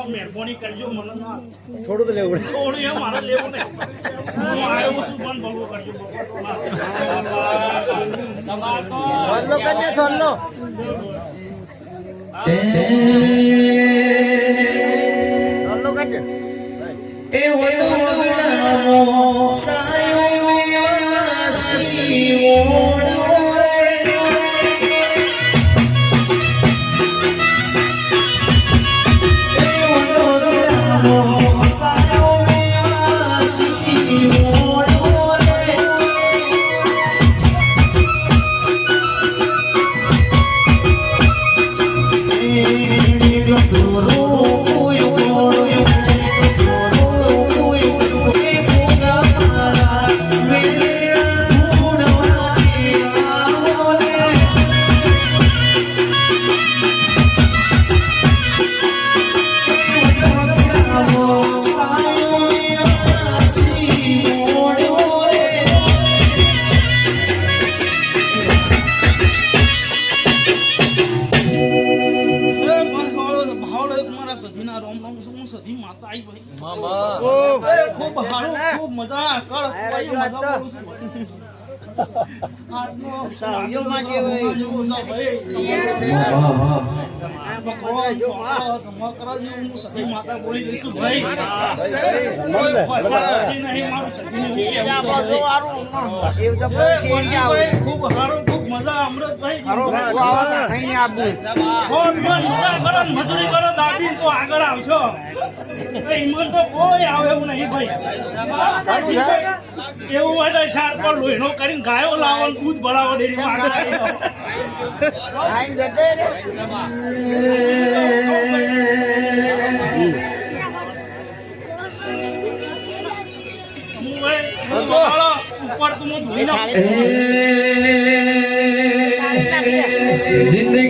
મહેરબાની કરજો મને થોડું તો લેવું થોડું એમ મારે લેવું ને હું આવ્યો છું પણ ભલવો કરજો સોનલો કરજો એ વડો સાયો વાસી ઓડો ખૂબ મજા કર ખૂબ સારું ખૂબ મજા અમૃતભાઈ મજૂરી કરો દાદી તો આગળ આવશો હિંમત તો કોઈ આવે એવું નહીં ભાઈ એવું હોય તો શાર પર લોહીનો કરીને ગાયો લાવો દૂધ ભરાવો ડેરીમાં ઉપર તું ધોઈ જિંદગી